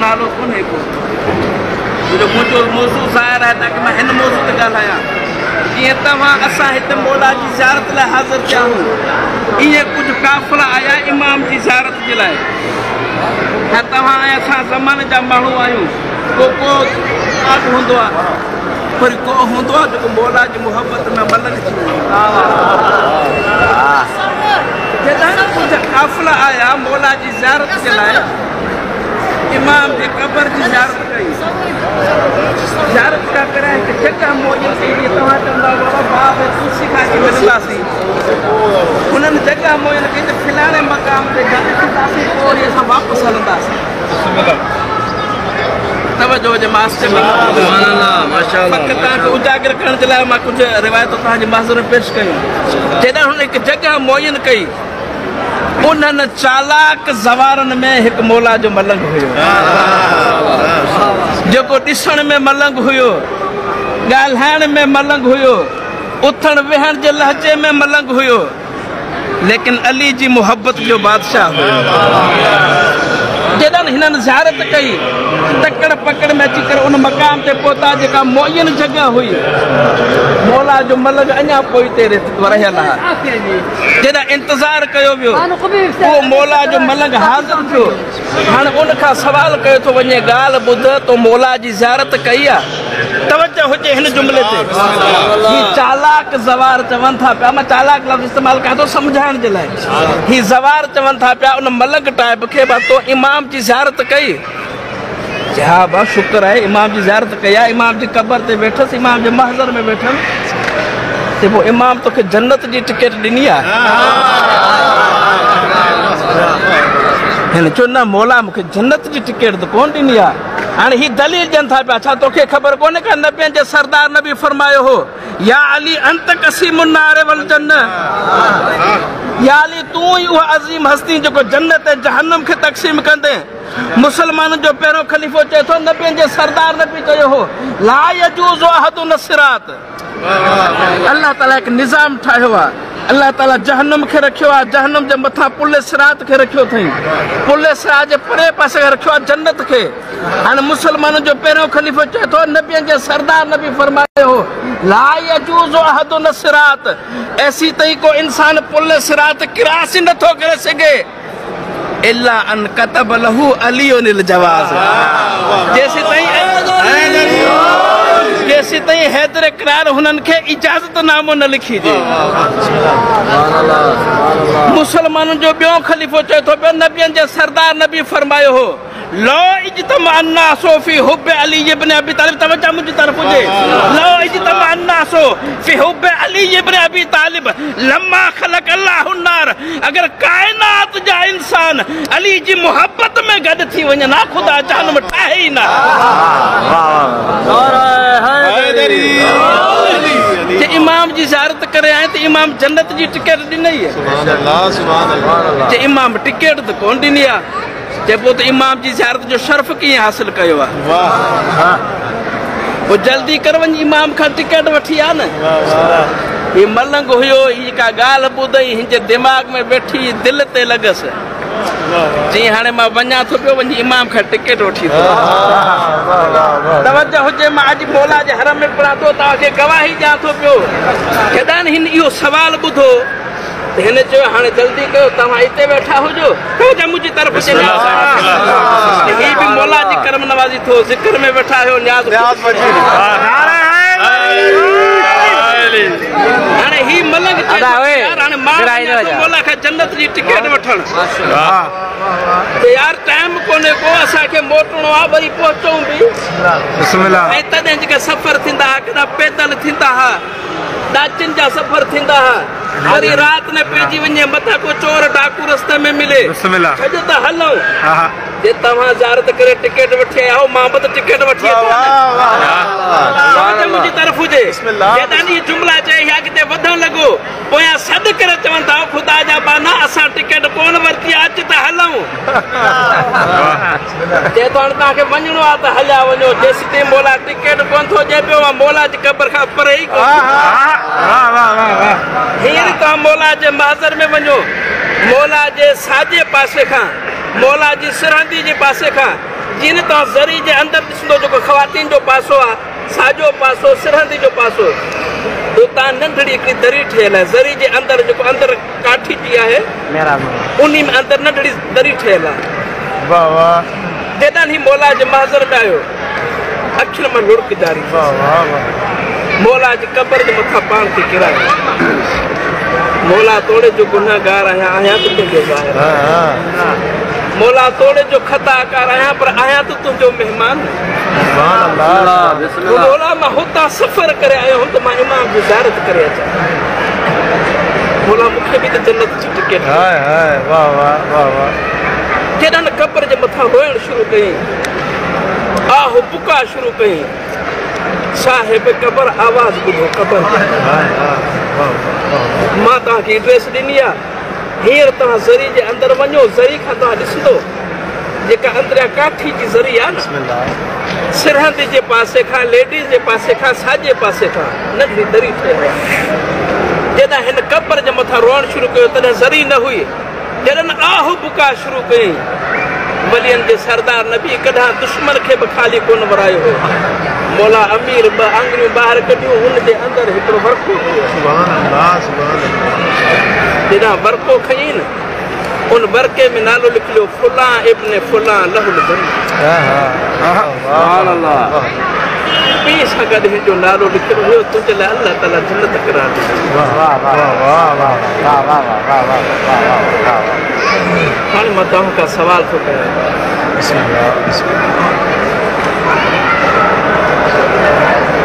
नालो कोन्हे को जो मुझो मौजू ज़ाहिर है ताकि मैं हिन मौजू ते ॻाल्हायां जीअं तव्हां असां हिते मौला जी ज़ियारत लाइ हाज़िर थिया आहियूं इएं कुझु काफ़िला आया इमाम जी ज़ियारत जे लाइ ऐं तव्हां ऐं असां ज़माने जा माण्हू आहियूं को हूंदो आहे वरी को हूंदो आहे जेको मौला जी मुहबत में मलंग थी जॾहिं कुझु काफ़िला आया मौला जी ज़ियारत जे लाइ इमाम जी क़बर जी ज़ियारत कई ज़ियारत खां पहिरियां हिकु जॻह मुअयन कई तव्हां चवंदा बाबा बाब तुलसी खां अची मिलंदासीं हुननि जॻह मुअयन कई त फिलाणे मक़ाम ते गॾु थींदासीं पोइ वरी असां वापसि हलंदासीं तवजो जे मास्टर तव्हांखे उजागर करण जे लाइ मां कुझु रिवायतूं तव्हांजी माज़ूर पेश कयूं जॾहिं हुन हिकु जॻह मुअयन कई उन्हनि चालाक ज़वारनि में हिकु मौला जो मलंग हुयो जेको ॾिसण में मलंग हुयो ॻाल्हाइण में मलंग हुयो उथण वेहण जे लहजे में मलंग हुयो लेकिन अली जी मुहबत जो बादशाह हुयो जॾहिं हिननि ज़ियारत कई तकड़ पकड़ में अची करे उन मक़ाम ते पहुता जेका मुअयन जॻह हुई मौला जो मलंग अञा पोइ हिते रहियल आहे जॾहिं इंतज़ारु कयो वियो उहो मौला जो मलंग हाज़िर थियो हाणे उनखां सवाल कयो थो वञे ॻाल्हि ॿुध तो मौला जी ज़ियारत कई आहे तवजो हुजे हिन जुमिले ते ही चालाक ज़वार चवनि था पिया मां चालाक लफ़्ज़ इस्तेमालु कयां थो सम्झाइण जे लाइ ही ज़वार चवनि था पिया उन मलंग टाइप खे तो इमाम जी ज़ियारत कई हा बस शुक्र आहे इमाम जी ज़ियारत कई आहे इमाम जी क़बर ते वेठसि इमाम जे महज़र में वेठमि ते पोइ इमाम तोखे जन्नत जी टिकट ॾिनी आहे हिन चयो न मौला मूंखे जन्नत जी टिकट त कोन ॾिनी आहे हाणे ही दलील ॾियनि था पिया छा तोखे ख़बर कोन्हे का नबियनि जे सरदार नबी फरमायो हो या अली अंत क़सीमुन नार वल जन्नत या अली तूं ई उहा अज़ीम हस्ती जेको जन्नत ऐं जहन्नम खे तक़सीम कंदे मुसलमाननि जो पहिरियों ख़लीफ़ो चए थो नबियनि जे सरदार नबी चयो हो ला यजूज़ु अहदुन सिरात अल्लाह ताला हिकु निज़ाम ठाहियो आहे अल्लाह ताला जहन्नम खे रखियो आहे जहन्नम जे मथां पुल सिरात खे रखियो अथई पुल सिरात जे परे पासे रखियो आहे जन्नत खे हाणे मुसलमाननि जो पहिरियों ख़लीफ़ो चए थो नबियनि जे सरदार नबी फरमायो हो ला यजूज़ु अहदुन सिरात ऐसी तई को इंसान पुल सिरात क्रॉस नथो करे सघे इल्ला अन कतब लहू अलीउल जवाज़ जेसी ताईं हैदर करार हुननि खे इजाज़त नामो न लिखी ॾे मुसलमाननि जो ॿियो ख़लीफ़ो चए थो पियो नबियनि जे सरदार नबी फरमायो हो लो इज्तमा अन्नासो फी हुब अली इब्न अबी तालिब तवज्जो मुंहिंजी तरफ़ हुजे लो इज्तमा अन्नासो फी हुब अली इब्न अबी तालिब लम्मा ख़लक़ अल्लाहु नार अगर कायनात जा इंसान अली जी मोहब्बत में गॾु थी वञनि ना ख़ुदा जहन्नम ठाहे ई न इमाम जी ज़ियारत करे आए तो इमाम जन्नत जी टिकट ॾिनई आहे इमाम टिकट तो कोन ॾिनी आहे चइबो त इमाम जी ज़ियारत जो शर्फ कीअं हासिल कयो आहे पोइ जल्दी कर वञ इमाम खां टिकट वठी आ न ही मलंग हुयो ही का ॻाल्हि ॿुधई हिन जे दिमाग़ में वेठी दिलि ते लॻसि जी हाणे मां वञा थो पियो वञी इमाम खां टिकट वठी थो तवज्जो हुजे मां अॼु मौला जे हरम में पढ़ा थो तव्हांखे गवाही ॾियां थो पियो केॾांहुं हिन इहो सवाल ॿुधो त हिन चयो हाणे जल्दी कयो तव्हां हिते वेठा हुजो मुंहिंजी तरफ़ ही बि मौला जी करम नवाज़ी थो ज़िक्र में वेठा आहियो हाणे ही मलंग हाणे मौला खां जन्नत जी टिकट वठण यार टाइम कोन्हे को असांखे मोटणो आहे वरी पहुचूं बि ऐं तॾहिं जेके सफ़र थींदा हुआ केॾा पैदल थींदा हुआ ॾाचिन जा सफ़र थींदा हुआ वरी रात ने पइजी वञे मथां को चोर डाकू रस्ते में मिले छॾ त हलूं जे तव्हां ज़ियारत करे टिकट वठी आया हो मां बि त टिकट वठी मुंहिंजी तरफ़ हुजे जेॾांहुं जुमिला चए या किथे वधण लॻो पोयां सॾु करे चवनि था ख़ुदा जा बाना असां टिकट कोन वरिती आहे अच त हलूं चए थो हाणे तव्हांखे वञिणो आहे त हलिया वञो जेसि ताईं मौला टिकट कोन थो ॾिए पियो मौला जी क़बर खां परे ई कोन हींअर तव्हां मौला जे महज़र में वञो मौला जे साॼे पासे खां मौला जी सिरहंदी जे पासे खां जीअं तव्हां ज़री जे अंदरि ॾिसंदो जेको ख़वातीन जो पासो आहे, साॼो पासो सिरहंदी जो पासो, उतां नंढड़ी हिकिड़ी दरी ठहियल आहे। ज़री जे अंदरि जेको अंदरि काठी जी आहे उन में अंदरि नंढड़ी दरी ठहियल आहे। जेॾा ही मौला जे महज़र में आयो अखियुनि मां लुड़क जारी, मौला जी क़बर जे मथां पाण खे किरायो। मौला तोड़े जो गुनाहगार आहियां, आहियां त तुंहिंजो ज़ाहिर, मौला तोड़े जो ख़ताकार आहियां पर आहियां त तुंहिंजो महिमान। मौला मां हुतां सफ़र करे आयो हुउमि त मां इमाम जी ज़ियारत करे अचां। मौला मूंखे बि त जन्नत जी टिकट। जेॾा क़बर जे मथां रोइण शुरू कयईं, आहु पुका शुरू कयईं, साहिब क़बर आवाज़ ॿुधो क़बर। मां तव्हांखे एड्रेस ॾिनी आहे, हींअर तव्हां ज़री जे अंदरि वञो, ज़री खां तव्हां ॾिसंदो जेका अंदरियां काठी जी ज़री आहे न, सिरहंदी जे पासे खां लेडीज़ जे पासे खां साॼे पासे खां नंढड़ी दरी ठहियल आहे। जॾहिं हिन क़बर जे मथां रोअण शुरू कयो तॾहिं ज़री न हुई। जॾहिं आहु बुका शुरू कयईं, वलियनि जे सरदार नबी कॾहिं दुश्मन खे बि ख़ाली कोन वरायो हो। मौला अमीर ॿ आङुरियूं ॿाहिरि कढियूं, हुन जे अंदरि हिकिड़ो वर्को हुयो। जॾहिं वर्को खईं न, उन वर्के में नालो लिखियो फुलां इब्न फुलां लहुल जन्नत। पीउ सां गॾु हिनजो नालो लिखियो हुयो, तुंहिंजे लाइ अल्लाह ताला जन्नत करार ॾिनी। हाणे मां तव्हां खां सवाल थो कयां,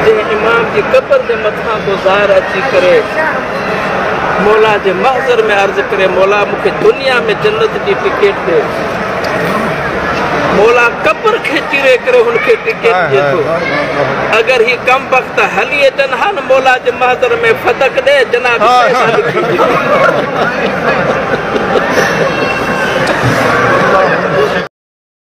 जंहिं इमाम जी क़बर जे मथां को ज़ाहिर अची करे मौला जे महज़र में अर्ज़ करे, मौला मूंखे दुनिया में जन्नत जी टिकट ॾे। मौला क़बर खे चिरे करे हुनखे टिकट ॾिए थो। अगरि ही कम वक़्तु हली अचनि हा न मौला जे महज़र में फदक ॾे, जनाब पैसा लिखी ॾे।